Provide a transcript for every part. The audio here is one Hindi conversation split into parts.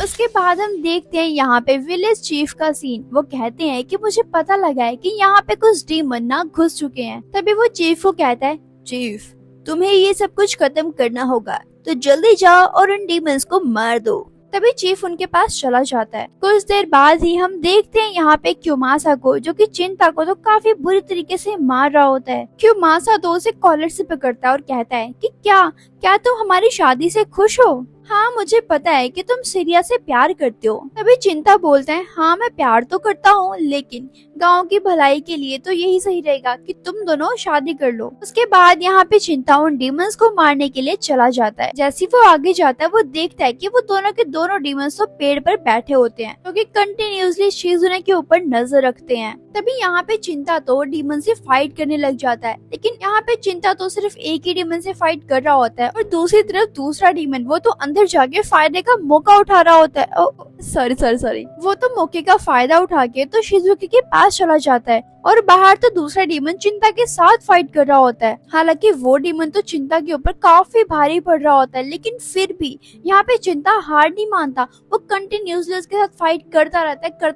उसके बाद हम देखते हैं यहाँ पे विलेज चीफ का सीन। वो कहते हैं कि मुझे पता लगा है कि यहाँ पे कुछ डीमन ना घुस चुके हैं। तभी वो चीफ को कहता है, चीफ तुम्हें ये सब कुछ खत्म करना होगा, तो जल्दी जाओ और उन डीमंस को मार दो। तभी चीफ उनके पास चला जाता है। कुछ देर बाद ही हम देखते हैं यहाँ पे क्यूमासा को, जो कि चिंता को तो काफी बुरी तरीके से मार रहा होता है। क्यूमासा तो उसे कॉलर से पकड़ता है और कहता है कि क्या तुम हमारी शादी से खुश हो? हाँ, मुझे पता है कि तुम सीरिया से प्यार करते हो। तभी चिंता बोलते हैं, हाँ मैं प्यार तो करता हूँ, लेकिन गांव की भलाई के लिए तो यही सही रहेगा कि तुम दोनों शादी कर लो। उसके बाद यहाँ पे चिंता उन डीमंस को मारने के लिए चला जाता है। जैसे वो आगे जाता है वो देखता है कि वो दोनों के दोनों डीमंस तो पेड़ पर बैठे होते हैं, क्योंकि कंटिन्यूसली शिजुने के ऊपर नजर रखते हैं। तभी यहाँ पे चिंता तो डीमन से फाइट करने लग जाता है, लेकिन यहाँ पे चिंता तो सिर्फ एक ही डीमन से फाइट कर रहा होता है और दूसरी तरफ दूसरा डीमन वो तो अंदर जाके फायदे का मौका उठा रहा होता है। सॉरी वो तो मौके का फायदा उठा के तो शिजुकी के पास चला जाता है और बाहर तो दूसरा डीमन चिंता के साथ फाइट कर रहा होता है। हालांकि वो डीमन तो चिंता के ऊपर काफी भारी पड़ रहा होता है, लेकिन फिर भी यहाँ पे चिंता हार नहीं मानता। वो कंटिन्यूसली उसके साथ फाइट करता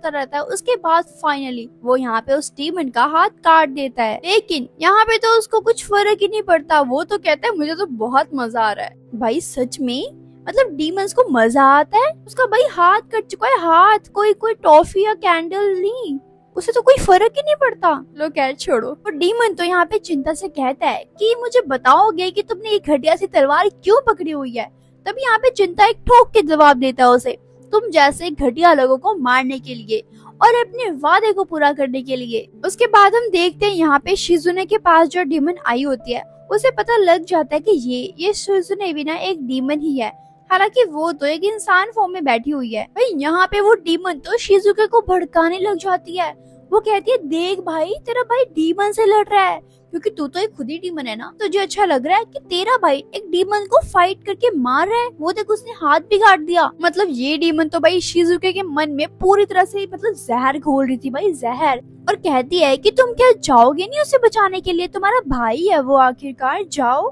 रहता है। उसके बाद फाइनली वो यहाँ पे उस डीमन का हाथ काट देता है, लेकिन यहाँ पे तो उसको कुछ फर्क ही नहीं पड़ता। वो तो कहता है मुझे तो बहुत मजा आ रहा है। भाई सच में, मतलब डीमंस को मजा आता है? उसका भाई हाथ कट चुका है, हाथ कोई टॉफी या कैंडल नहीं, उसे तो कोई फर्क ही नहीं पड़ता। लो खैर छोड़ो। और डीमन तो यहाँ पे चिंता से कहता है कि मुझे बताओगे कि तुमने एक घटिया सी तलवार क्यों पकड़ी हुई है? तभी यहाँ पे चिंता एक ठोक के जवाब देता है उसे, तुम जैसे घटिया लोगों को मारने के लिए और अपने वादे को पूरा करने के लिए। उसके बाद हम देखते हैं यहाँ पे शिजुने के पास जो डीमन आई होती है, उसे पता लग जाता है कि ये शिजुने भी ना एक डीमन ही है। हालांकि वो तो एक इंसान फॉर्म में बैठी हुई है। भाई यहाँ पे वो डीमन तो शिजुके को भड़काने लग जाती है। वो कहती है, देख भाई तेरा भाई डीमन से लड़ रहा है, क्योंकि तू तो एक खुद ही डीमन है ना, तुझे अच्छा लग रहा है कि तेरा भाई एक डीमन को फाइट करके मार रहा है? वो देख उसने हाथ भी काट दिया। मतलब ये डीमन तो भाई शिजुके के मन में पूरी तरह से मतलब जहर घोल रही थी भाई, जहर। और कहती है कि तुम क्या जाओगे नहीं उसे बचाने के लिए? तुम्हारा भाई है वो, आखिरकार जाओ।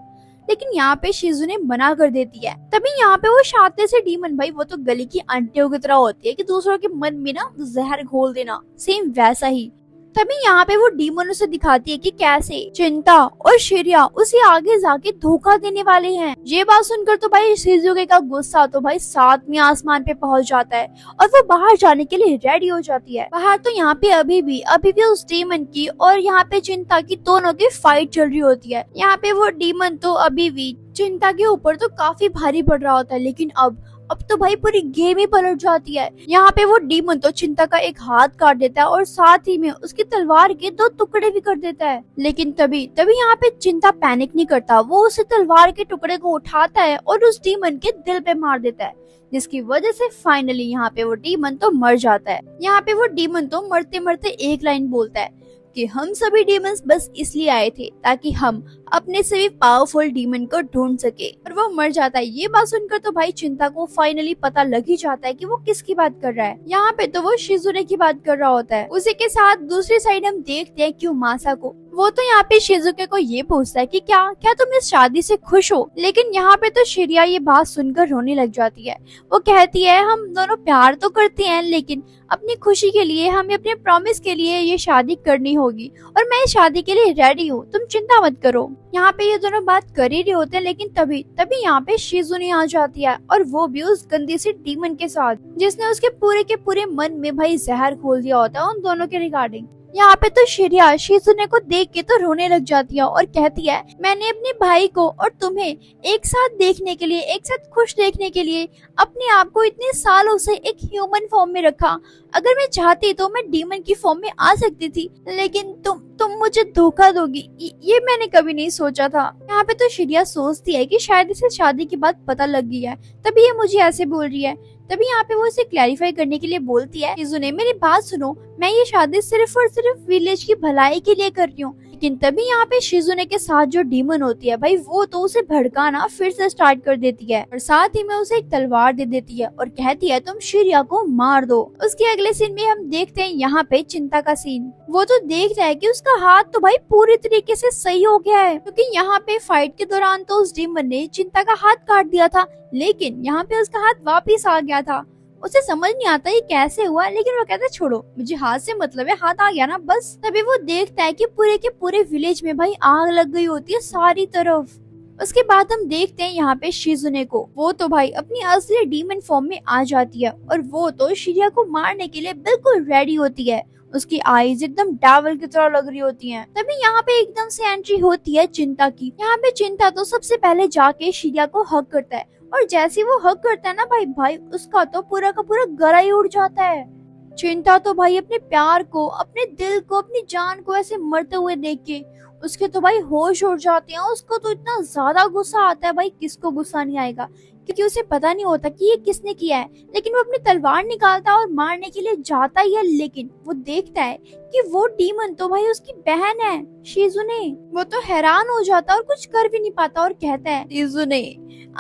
लेकिन यहाँ पे शिजुने मना कर देती है। तभी यहाँ पे वो शातिर से डीमन, भाई वो तो गली की आंटियों की तरह होती है कि दूसरों के मन में ना जहर घोल देना, सेम वैसा ही। तभी यहाँ पे वो डीमन उसे दिखाती है कि कैसे चिंता और शिरिया उसे आगे जाके धोखा देने वाले हैं। ये बात सुनकर तो भाई शिजुके का गुस्सा तो भाई 7वें आसमान पे पहुंच जाता है और वो बाहर जाने के लिए रेडी हो जाती है। बाहर तो यहाँ पे अभी भी उस डीमन की और यहाँ पे चिंता की दोनों की फाइट चल रही होती है। यहाँ पे वो डीमन तो अभी भी चिंता के ऊपर तो काफी भारी पड़ रहा होता है, लेकिन अब तो भाई पूरी गेम ही पलट जाती है। यहाँ पे वो डीमन तो चिंता का एक हाथ काट देता है और साथ ही में उसकी तलवार के 2 टुकड़े भी कर देता है। लेकिन तभी यहाँ पे चिंता पैनिक नहीं करता, वो उस तलवार के टुकड़े को उठाता है और उस डीमन के दिल पे मार देता है, जिसकी वजह से फाइनली यहाँ पे वो डीमन तो मर जाता है। यहाँ पे वो डीमन तो मरते मरते एक लाइन बोलता है कि हम सभी डीमंस बस इसलिए आए थे ताकि हम अपने से भी पावरफुल डीमन को ढूंढ सके, और वो मर जाता है। ये बात सुनकर तो भाई चिंता को फाइनली पता लग ही जाता है कि वो किसकी बात कर रहा है। यहाँ पे तो वो शिजुने की बात कर रहा होता है। उसी के साथ दूसरी साइड हम देखते हैं क्यूमासा को। वो तो यहाँ पे शिजुके को ये पूछता है कि क्या तुम इस शादी से खुश हो? लेकिन यहाँ पे तो शिरिया ये बात सुनकर रोने लग जाती है। वो कहती है, हम दोनों प्यार तो करते हैं, लेकिन अपनी खुशी के लिए, हमें अपने प्रॉमिस के लिए ये शादी करनी होगी और मैं इस शादी के लिए रेडी हूँ, तुम चिंता मत करो। यहाँ पे ये दोनों बात कर ही रहे होते हैं, लेकिन तभी यहाँ पे शिजुने आ जाती है और वो भी उस गंदी सी डीमन के साथ, जिसने उसके पूरे मन में भाई जहर खोल दिया होता है उन दोनों के रिगार्डिंग। यहाँ पे तो शिरिया शिजुने को देख के तो रोने लग जाती है और कहती है, मैंने अपने भाई को और तुम्हें एक साथ देखने के लिए, एक साथ खुश देखने के लिए अपने आप को इतने सालों से एक ह्यूमन फॉर्म में रखा। अगर मैं चाहती तो मैं डीमन की फॉर्म में आ सकती थी, लेकिन तुम मुझे धोखा दोगी, ये मैंने कभी नहीं सोचा था। यहाँ पे तो शिरिया सोचती है कि शायद इसे शादी की बात पता लग गई है, तभी ये मुझे ऐसे बोल रही है। तभी यहाँ पे वो इसे क्लैरिफाई करने के लिए बोलती है, शिजुने मेरी बात सुनो, मैं ये शादी सिर्फ और सिर्फ विलेज की भलाई के लिए कर रही हूँ। लेकिन तभी यहाँ पे शिजुने के साथ जो डीमन होती है भाई, वो तो उसे भड़काना फिर से स्टार्ट कर देती है और साथ ही में उसे एक तलवार दे देती है और कहती है, तुम शिरिया को मार दो। उसके अगले सीन में हम देखते हैं यहाँ पे चिंता का सीन। वो तो देख रहा है कि उसका हाथ तो भाई पूरी तरीके से सही हो गया है, क्योंकि यहाँ पे फाइट के दौरान तो उस डीमन ने चिंता का हाथ काट दिया था, लेकिन यहाँ पे उसका हाथ वापिस आ गया था उसे समझ नहीं आता ये कैसे हुआ, लेकिन वो कहता है छोड़ो, मुझे हाथ से मतलब है, हाथ आ गया ना बस। तभी वो देखता है कि पूरे के पूरे विलेज में भाई आग लग गई होती है सारी तरफ। उसके बाद हम देखते हैं यहाँ पे शिजुने को। वो तो भाई अपनी असली डीमन फॉर्म में आ जाती है और वो तो शिरिया को मारने के लिए बिल्कुल रेडी होती है। उसकी आईज एकदम डेविल की तरह लग रही होती हैं। तभी यहाँ पे एकदम से एंट्री होती है चिंता की। यहाँ पे चिंता तो सबसे पहले जाके शिरिया को हग करता है और जैसे वो हग करता है ना भाई उसका तो पूरा का पूरा गला ही उड़ जाता है। चिंता तो भाई अपने प्यार को, अपने दिल को, अपनी जान को ऐसे मरते हुए देख के उसके तो भाई होश उड़ जाते हैं। उसको तो इतना ज्यादा गुस्सा आता है, भाई किसको गुस्सा नहीं आएगा, क्योंकि उसे पता नहीं होता कि ये किसने किया है। लेकिन वो अपनी तलवार निकालता है और मारने के लिए जाता ही है, लेकिन वो देखता है कि वो डीमन तो भाई उसकी बहन है शिजुने। वो तो हैरान हो जाता है और कुछ कर भी नहीं पाता और कहता है शिजुने,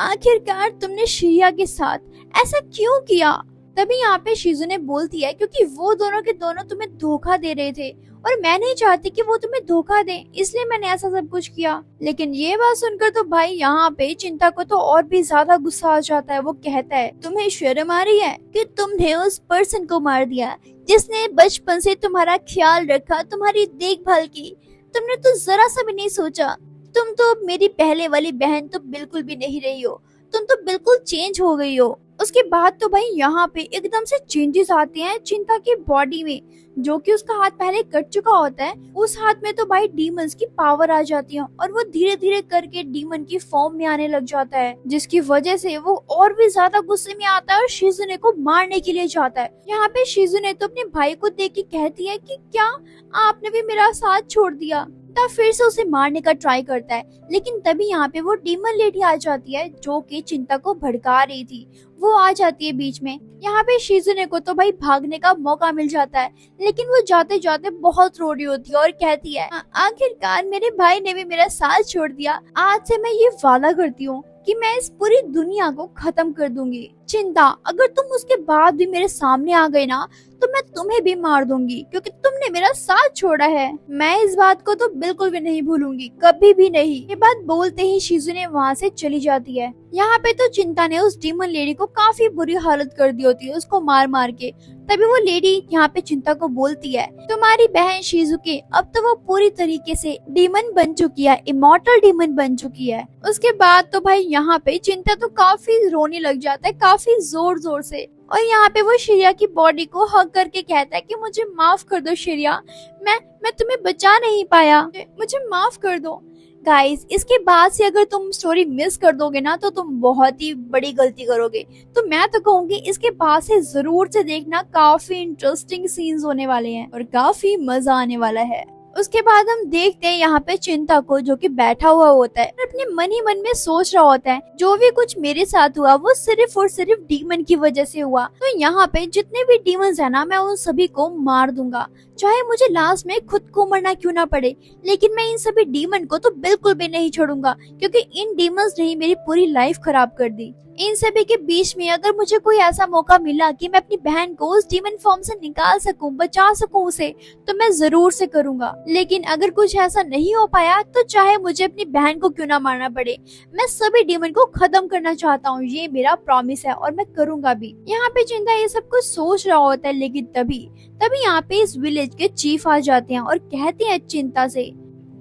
आखिरकार तुमने शिरिया के साथ ऐसा क्यों किया। तभी यहाँ पे शिजुने बोलती है क्योंकि वो दोनों के दोनों तुम्हें धोखा दे रहे थे और मैं नहीं चाहती कि वो तुम्हें धोखा दे, इसलिए मैंने ऐसा सब कुछ किया। लेकिन ये बात सुनकर तो भाई यहाँ पे चिंता को तो और भी ज्यादा गुस्सा आ जाता है। वो कहता है तुम्हें शर्म आ रही है कि तुमने उस पर्सन को मार दिया जिसने बचपन से तुम्हारा ख्याल रखा, तुम्हारी देखभाल की। तुमने तो जरा सा भी नहीं सोचा। तुम तो मेरी पहले वाली बहन तो बिल्कुल भी नहीं रही हो, तुम तो बिल्कुल चेंज हो गई हो। उसके बाद तो भाई यहाँ पे एकदम से चेंजेस आते हैं चिंता की बॉडी में, जो कि उसका हाथ पहले कट चुका होता है। उस हाथ में तो भाई डीमंस की पावर आ जाती है और वो धीरे धीरे करके डीमन की फॉर्म में आने लग जाता है, जिसकी वजह से वो और भी ज्यादा गुस्से में आता है और शिजुने को मारने के लिए जाता है। यहाँ पे शिजुने तो अपने भाई को देख के कहती है कि क्या आपने भी मेरा साथ छोड़ दिया। तब फिर से उसे मारने का ट्राई करता है, लेकिन तभी यहाँ पे वो डीमन लेडी आ जाती है जो कि चिंता को भड़का रही थी। वो आ जाती है बीच में। यहाँ पे शिजुने को तो भाई भागने का मौका मिल जाता है, लेकिन वो जाते जाते बहुत रो रही होती है और कहती है आखिरकार मेरे भाई ने भी मेरा साथ छोड़ दिया। आज से मैं ये वादा करती हूँ कि मैं इस पूरी दुनिया को खत्म कर दूंगी। चिंता, अगर तुम उसके बाद भी मेरे सामने आ गए ना तो मैं तुम्हें भी मार दूंगी, क्योंकि तुमने मेरा साथ छोड़ा है। मैं इस बात को तो बिल्कुल भी नहीं भूलूंगी, कभी भी नहीं। ये बात बोलते ही शिजुने वहाँ से चली जाती है। यहाँ पे तो चिंता ने उस डीमन लेडी को काफी बुरी हालत कर दी होती है, उसको मार मार के। तभी वो लेडी यहाँ पे चिंता को बोलती है तुम्हारी बहन शिजुके अब तो वो पूरी तरीके से डीमन बन चुकी है, इमॉर्टल डीमन बन चुकी है। उसके बाद तो भाई यहाँ पे चिंता तो काफी रोने लग जाता है, काफी जोर जोर से। और यहाँ पे वो शिरिया की बॉडी को हग करके कहता है कि मुझे माफ कर दो शिरिया, मैं तुम्हें बचा नहीं पाया, मुझे माफ कर दो। गाइस, इसके बाद से अगर तुम स्टोरी मिस कर दोगे ना तो तुम बहुत ही बड़ी गलती करोगे। तो मैं तो कहूंगी इसके बाद से जरूर से देखना, काफी इंटरेस्टिंग सीन्स होने वाले हैं और काफी मजा आने वाला है। उसके बाद हम देखते हैं यहाँ पे चिंता को, जो कि बैठा हुआ होता है और अपने मन ही मन में सोच रहा होता है जो भी कुछ मेरे साथ हुआ वो सिर्फ और सिर्फ डीमन की वजह से हुआ। तो यहाँ पे जितने भी डीमंस है ना मैं उन सभी को मार दूंगा, चाहे मुझे लास्ट में खुद को मरना क्यों ना पड़े। लेकिन मैं इन सभी डीमन को तो बिल्कुल भी नहीं छोड़ूंगा, क्योंकि इन डीमंस ने ही मेरी पूरी लाइफ खराब कर दी। इन सभी के बीच में अगर मुझे कोई ऐसा मौका मिला कि मैं अपनी बहन को उस डीमन फॉर्म से निकाल सकूं, बचा सकूं उसे, तो मैं जरूर से करूंगा। लेकिन अगर कुछ ऐसा नहीं हो पाया तो चाहे मुझे अपनी बहन को क्यों ना मारना पड़े, मैं सभी डीमन को खत्म करना चाहता हूँ। ये मेरा प्रॉमिस है और मैं करूंगा भी। यहाँ पे चिंता ये सब कुछ सोच रहा होता है, लेकिन तभी यहाँ पे इस विलेज के चीफ आ जाते हैं और कहते हैं चिंता से,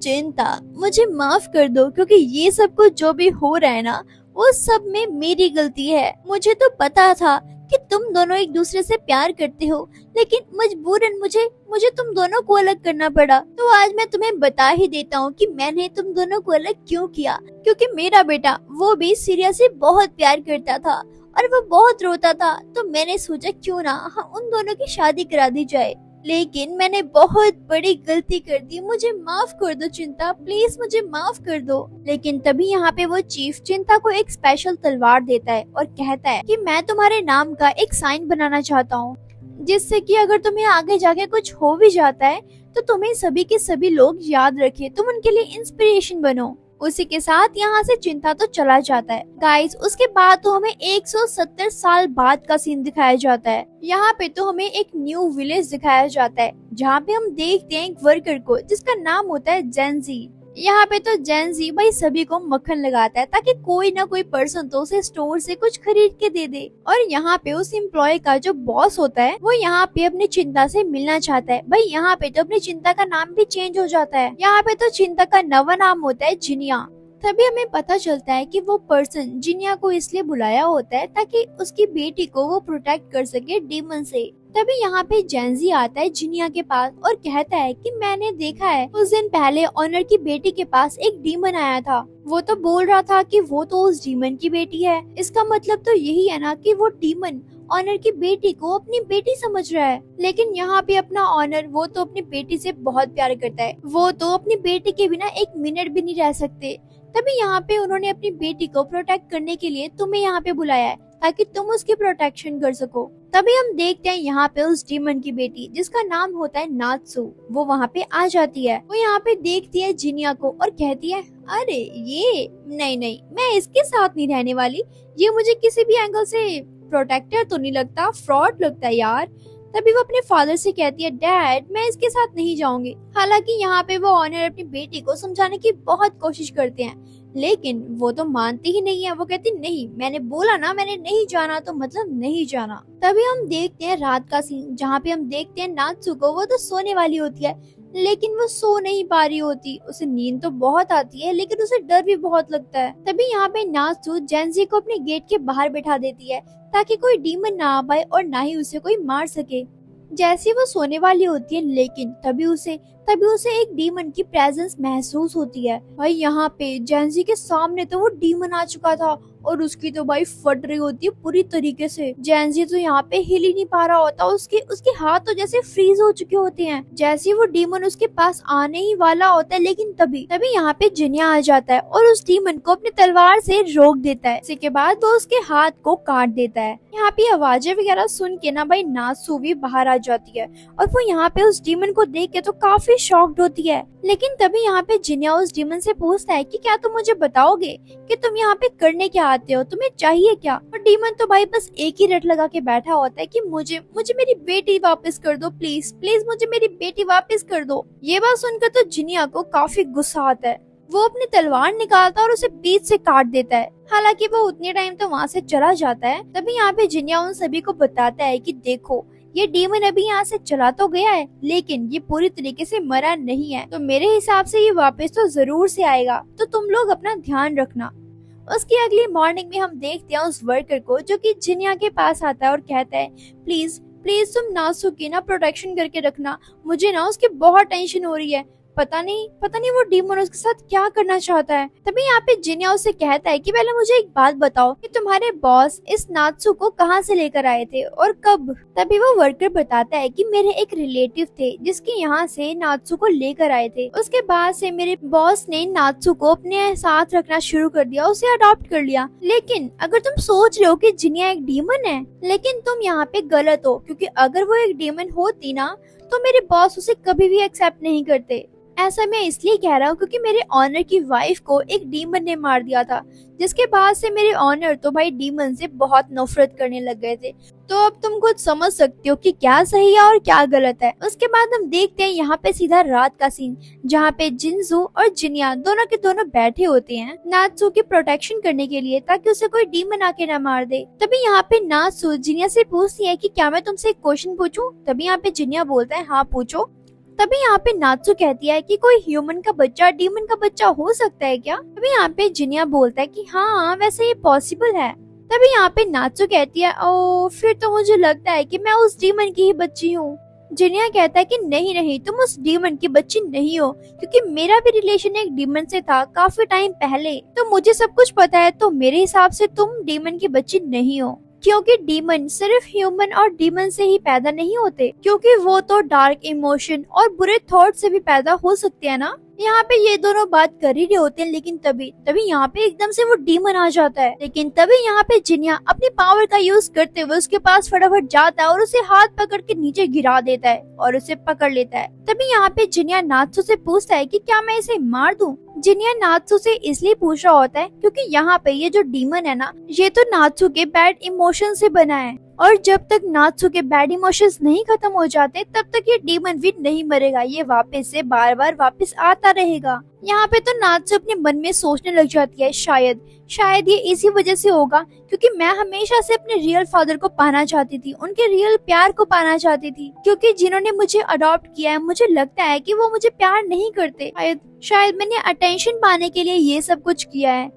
चिंता मुझे माफ कर दो, क्योंकि ये सब कुछ जो भी हो रहा है ना वो सब में मेरी गलती है। मुझे तो पता था कि तुम दोनों एक दूसरे से प्यार करते हो, लेकिन मजबूरन मुझे तुम दोनों को अलग करना पड़ा। तो आज मैं तुम्हें बता ही देता हूँ कि मैंने तुम दोनों को अलग क्यों किया। क्योंकि मेरा बेटा वो भी सिरिया से बहुत प्यार करता था और वो बहुत रोता था, तो मैंने सोचा क्यों ना उन दोनों की शादी करा दी जाए। लेकिन मैंने बहुत बड़ी गलती कर दी, मुझे माफ कर दो चिंता, प्लीज मुझे माफ कर दो। लेकिन तभी यहाँ पे वो चीफ चिंता को एक स्पेशल तलवार देता है और कहता है कि मैं तुम्हारे नाम का एक साइन बनाना चाहता हूँ, जिससे कि अगर तुम्हें आगे जाके कुछ हो भी जाता है तो तुम्हें सभी के सभी लोग याद रखे, तुम उनके लिए इंस्पिरेशन बनो। उसी के साथ यहाँ से चिंता तो चला जाता है। गाइस, उसके बाद तो हमें 170 साल बाद का सीन दिखाया जाता है। यहाँ पे तो हमें एक न्यू विलेज दिखाया जाता है, जहाँ पे हम देखते हैं एक वर्कर को जिसका नाम होता है जेंजी। यहाँ पे तो जेंजी भाई सभी को मक्खन लगाता है ताकि कोई ना कोई पर्सन तो उसे स्टोर से कुछ खरीद के दे दे। और यहाँ पे उस एम्प्लॉय का जो बॉस होता है वो यहाँ पे अपनी चिंता से मिलना चाहता है। भाई यहाँ पे तो अपनी चिंता का नाम भी चेंज हो जाता है। यहाँ पे तो चिंता का नवा नाम होता है जिनिया। तभी हमें पता चलता है कि वो पर्सन जिनिया को इसलिए बुलाया होता है ताकि उसकी बेटी को वो प्रोटेक्ट कर सके डीमन से। तभी यहाँ पे जेंजी आता है जिनिया के पास और कहता है कि मैंने देखा है उस दिन पहले ऑनर की बेटी के पास एक डीमन आया था। वो तो बोल रहा था कि वो तो उस डीमन की बेटी है। इसका मतलब तो यही है ना कि वो डीमन ऑनर की बेटी को अपनी बेटी समझ रहा है। लेकिन यहाँ पे अपना ऑनर वो तो अपनी बेटी से बहुत प्यार करता है। वो तो अपनी बेटी के बिना एक मिनट भी नहीं रह सकते। तभी यहाँ पे उन्होंने अपनी बेटी को प्रोटेक्ट करने के लिए तुम्हें यहाँ पे बुलाया है ताकि तुम उसकी प्रोटेक्शन कर सको। तभी हम देखते हैं यहाँ पे उस डीमन की बेटी जिसका नाम होता है नात्सु, वो वहाँ पे आ जाती है। वो यहाँ पे देखती है जिनिया को और कहती है अरे ये नहीं, मैं इसके साथ नहीं रहने वाली। ये मुझे किसी भी एंगल से प्रोटेक्टर तो नहीं लगता, फ्रॉड लगता है यार। तभी वो अपने फादर से कहती है डैड मैं इसके साथ नहीं जाऊंगी। हालांकि यहाँ पे वो ऑनर अपनी बेटी को समझाने की बहुत कोशिश करते हैं लेकिन वो तो मानती ही नहीं है। वो कहती नहीं, मैंने बोला ना मैंने नहीं जाना तो मतलब नहीं जाना। तभी हम देखते हैं रात का सीन जहाँ पे हम देखते हैं नात्सु को। वो तो सोने वाली होती है लेकिन वो सो नहीं पा रही होती। उसे नींद तो बहुत आती है लेकिन उसे डर भी बहुत लगता है। तभी यहाँ पे नात्सु जेंजी को अपने गेट के बाहर बैठा देती है ताकि कोई डीमन ना आ पाए और ना ही उसे कोई मार सके। जैसे वो सोने वाली होती है लेकिन तभी उसे एक डीमन की प्रेजेंस महसूस होती है। भाई यहाँ पे जेंजी के सामने तो वो डीमन आ चुका था और उसकी तो भाई फट रही होती है पूरी तरीके से। जेंजी तो यहाँ पे हिल ही नहीं पा रहा होता। उसके हाथ तो जैसे फ्रीज हो चुके होते हैं। जैसे वो डीमन उसके पास आने ही वाला होता है लेकिन तभी यहाँ पे जिनिया आ जाता है और उस डीमन को अपनी तलवार से रोक देता है। इसके बाद वो उसके हाथ को काट देता है। यहाँ पे आवाजें वगैरह सुन के ना भाई नात्सु भी बाहर आ जाती है और वो यहाँ पे उस डीमन को देख के तो काफी शॉक्ड होती है। लेकिन तभी यहाँ पे जिनिया उस डीमन से पूछता है कि क्या तुम मुझे बताओगे कि तुम यहाँ पे करने क्या आते हो, तुम्हें चाहिए क्या। और डीमन तो भाई बस एक ही रट लगा के बैठा होता है कि मुझे मेरी बेटी वापस कर दो, प्लीज प्लीज मुझे मेरी बेटी वापस कर दो। ये बात सुनकर तो जिनिया को काफी गुस्सा आता है। वो अपनी तलवार निकालता है और उसे बीच से काट देता है। हालांकि वो उतने टाइम तो वहाँ से चला जाता है। तभी यहाँ पे जिनिया उन सभी को बताता है कि देखो ये डीमन अभी यहाँ से चला तो गया है लेकिन ये पूरी तरीके से मरा नहीं है, तो मेरे हिसाब से ये वापस तो जरूर से आएगा, तो तुम लोग अपना ध्यान रखना। उसकी अगली मॉर्निंग में हम देखते हैं उस वर्कर को जो कि जिनिया के पास आता है और कहता है प्लीज प्लीज तुम नात्सु की ना प्रोटेक्शन करके रखना, मुझे ना उसकी बहुत टेंशन हो रही है। पता नहीं वो डीमन उसके साथ क्या करना चाहता है। तभी यहाँ पे जिनिया उसे कहता है कि पहले मुझे एक बात बताओ कि तुम्हारे बॉस इस नात्सु को कहाँ से लेकर आए थे और कब। तभी वो वर्कर बताता है कि मेरे एक रिलेटिव थे जिसके यहाँ से नात्सु को लेकर आए थे। उसके बाद से मेरे बॉस ने नात्सु को अपने साथ रखना शुरू कर दिया, उसे अडॉप्ट कर लिया। लेकिन अगर तुम सोच रहे हो कि जिनिया एक डीमन है, लेकिन तुम यहाँ पे गलत हो, क्योंकि अगर वो एक डीमन होती ना तो मेरे बॉस उसे कभी भी एक्सेप्ट नहीं करते। ऐसा मैं इसलिए कह रहा हूँ क्योंकि मेरे ऑनर की वाइफ को एक डीमन ने मार दिया था, जिसके बाद से मेरे ऑनर तो भाई डीमन से बहुत नफरत करने लग गए थे। तो अब तुम खुद समझ सकते हो कि क्या सही है और क्या गलत है। उसके बाद हम देखते हैं यहाँ पे सीधा रात का सीन जहाँ पे जिनजू और जिनिया दोनों के दोनों बैठे होते हैं नात्सु की प्रोटेक्शन करने के लिए ताकि उसे कोई डीमन आके ना मार दे। तभी यहाँ पे नात्सु जिनिया से पूछती है कि क्या मैं तुमसे एक क्वेश्चन पूछूं। तभी यहाँ पे जिनिया बोलता है हाँ पूछो। तभी यहाँ पे नात्सु कहती है कि कोई ह्यूमन का बच्चा डीमन का बच्चा हो सकता है क्या। तभी यहाँ पे जिनिया बोलता है कि हाँ वैसे ये पॉसिबल है। तभी यहाँ पे नात्सु कहती है ओ फिर तो मुझे लगता है कि मैं उस डीमन की ही बच्ची हूँ। जिनिया कहता है कि नहीं तुम उस डीमन की बच्ची नहीं हो, क्योंकि मेरा भी रिलेशन एक डीमन से था काफी टाइम पहले, तो मुझे सब कुछ पता है। तो मेरे हिसाब से तुम डीमन की बच्ची नहीं हो, क्योंकि डीमन सिर्फ ह्यूमन और डीमन से ही पैदा नहीं होते, क्योंकि वो तो डार्क इमोशन और बुरे थॉट से भी पैदा हो सकते हैं ना। यहाँ पे ये दोनों बात कर ही रहे होते हैं, लेकिन तभी यहाँ पे एकदम से वो डीमन आ जाता है। लेकिन तभी यहाँ पे जिनिया अपनी पावर का यूज करते हुए उसके पास फटाफट जाता है और उसे हाथ पकड़ के नीचे गिरा देता है और उसे पकड़ लेता है। तभी यहाँ पे जिनिया नात्सु से पूछता है कि क्या मैं इसे मार दूं। जिनिया नात्सु से इसलिए पूछ रहा होता है क्योंकि यहाँ पे ये जो डीमन है ना, ये तो नात्सु के बैड इमोशन से बना है। और जब तक नात्सु के बैड इमोशंस नहीं खत्म हो जाते तब तक ये डीमन भी नहीं मरेगा, ये वापस से बार बार वापस आता रहेगा। यहाँ पे तो नात्सु अपने मन में सोचने लग जाती है, शायद ये इसी वजह से होगा क्योंकि मैं हमेशा से अपने रियल फादर को पाना चाहती थी, उनके रियल प्यार को पाना चाहती थी, क्योंकि जिन्होंने मुझे अडॉप्ट किया है मुझे लगता है कि वो मुझे प्यार नहीं करते। शायद मैंने अटेंशन पाने के लिए ये सब कुछ किया है,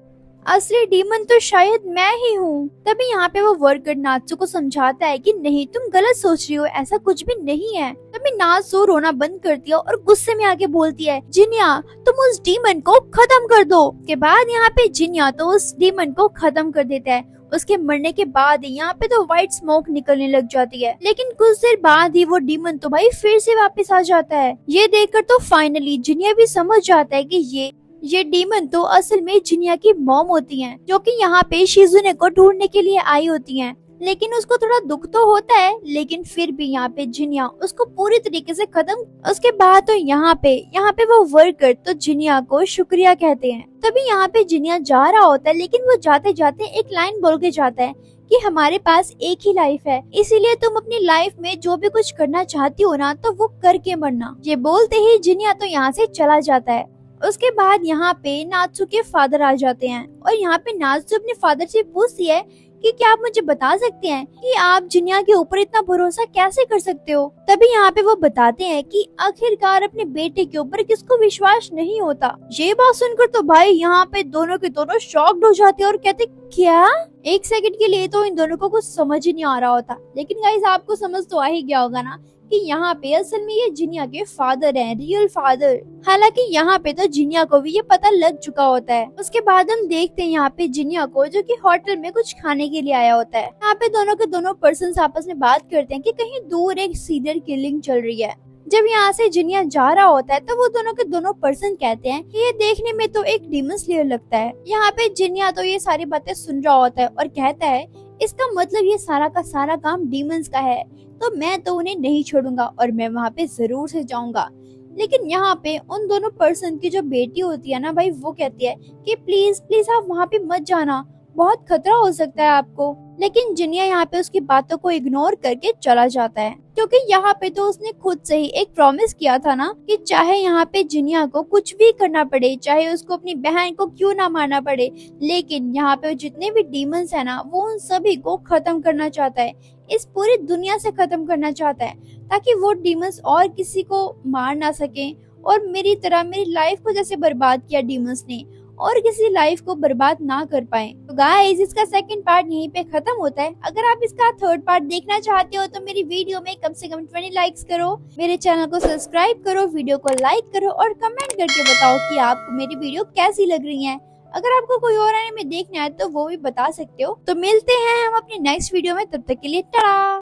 असली डीमन तो शायद मैं ही हूँ। तभी यहाँ पे वो वर्कर नात्सु को समझाता है कि नहीं तुम गलत सोच रही हो, ऐसा कुछ भी नहीं है। तभी नात्सु रोना बंद करती है और गुस्से में आके बोलती है, जिन्या तुम उस डीमन को खत्म कर दो। के बाद यहाँ पे जिन्या तो उस डीमन को खत्म कर देता है। उसके मरने के बाद यहाँ पे तो व्हाइट स्मोक निकलने लग जाती है, लेकिन कुछ देर बाद ही वो डीमन तो भाई फिर से वापस आ जाता है। ये देखकर तो फाइनली जिन्या भी समझ जाता है कि ये डीमन तो असल में जिन्या की मॉम होती हैं, जो कि यहाँ पे शिजुने को ढूंढने के लिए आई होती हैं। लेकिन उसको थोड़ा दुख तो होता है, लेकिन फिर भी यहाँ पे जिन्या उसको पूरी तरीके से खत्म। उसके बाद तो यहाँ पे वो वर्कर तो जिन्या को शुक्रिया कहते हैं। तभी यहाँ पे जिन्या जा रहा होता है, लेकिन वो जाते जाते एक लाइन बोल के जाता है कि हमारे पास एक ही लाइफ है, इसीलिए तुम अपनी लाइफ में जो भी कुछ करना चाहती हो ना तो वो करके मरना। ये बोलते ही जिन्या तो यहाँ से चला जाता है। उसके बाद यहाँ पे नात्सु के फादर आ जाते हैं और यहाँ पे नात्सु अपने फादर से पूछती है कि क्या आप मुझे बता सकते हैं कि आप जिन्या के ऊपर इतना भरोसा कैसे कर सकते हो। तभी यहाँ पे वो बताते हैं कि आखिरकार अपने बेटे के ऊपर किसको विश्वास नहीं होता। ये बात सुनकर तो भाई यहाँ पे दोनों के दोनों शॉक्ड हो जाते हैं और कहते क्या। एक सेकंड के लिए तो इन दोनों को कुछ समझ ही नहीं आ रहा होता, लेकिन गाइस आपको समझ तो आ ही गया होगा ना कि यहाँ पे असल में ये जिन्या के फादर हैं, रियल फादर। हालांकि यहाँ पे तो जिन्या को भी ये पता लग चुका होता है। उसके बाद हम देखते हैं यहाँ पे जिन्या को, जो कि होटल में कुछ खाने के लिए आया होता है। यहाँ पे दोनों के दोनों पर्सन आपस में बात करते हैं कि कहीं दूर एक सीरियल किलिंग चल रही है। जब यहाँ से जिन्या जा रहा होता है तो वो दोनों के दोनों पर्सन कहते हैं कि ये देखने में तो एक डीमन स्लेयर लगता है। यहाँ पे जिन्या तो ये सारी बातें सुन रहा होता है और कहता है इसका मतलब ये सारा का सारा काम डीमंस का है, तो मैं तो उन्हें नहीं छोड़ूंगा और मैं वहाँ पे जरूर से जाऊंगा। लेकिन यहाँ पे उन दोनों पर्सन की जो बेटी होती है ना भाई, वो कहती है कि प्लीज प्लीज आप वहाँ पे मत जाना, बहुत खतरा हो सकता है आपको। लेकिन जिन्या यहाँ पे उसकी बातों को इग्नोर करके चला जाता है, क्योंकि यहाँ पे तो उसने खुद से ही एक प्रॉमिस किया था ना कि चाहे यहाँ पे जिन्या को कुछ भी करना पड़े, चाहे उसको अपनी बहन को क्यों ना मारना पड़े, लेकिन यहाँ पे जितने भी डीमंस है ना वो उन सभी को खत्म करना चाहता है, इस पूरी दुनिया से खत्म करना चाहता है, ताकि वो डीमंस और किसी को मार ना सके और मेरी तरह मेरी लाइफ को जैसे बर्बाद किया डीमंस ने और किसी लाइफ को बर्बाद ना कर पाए। तो गाइस इसका सेकंड पार्ट यहीं पे खत्म होता है। अगर आप इसका थर्ड पार्ट देखना चाहते हो तो मेरी वीडियो में कम से कम 20 लाइक्स करो, मेरे चैनल को सब्सक्राइब करो, वीडियो को लाइक करो और कमेंट करके बताओ कि आपको मेरी वीडियो कैसी लग रही है। अगर आपको कोई और एनीमे देखना है तो वो भी बता सकते हो। तो मिलते हैं हम अपनी नेक्स्ट वीडियो में, तब तक के लिए टाटा।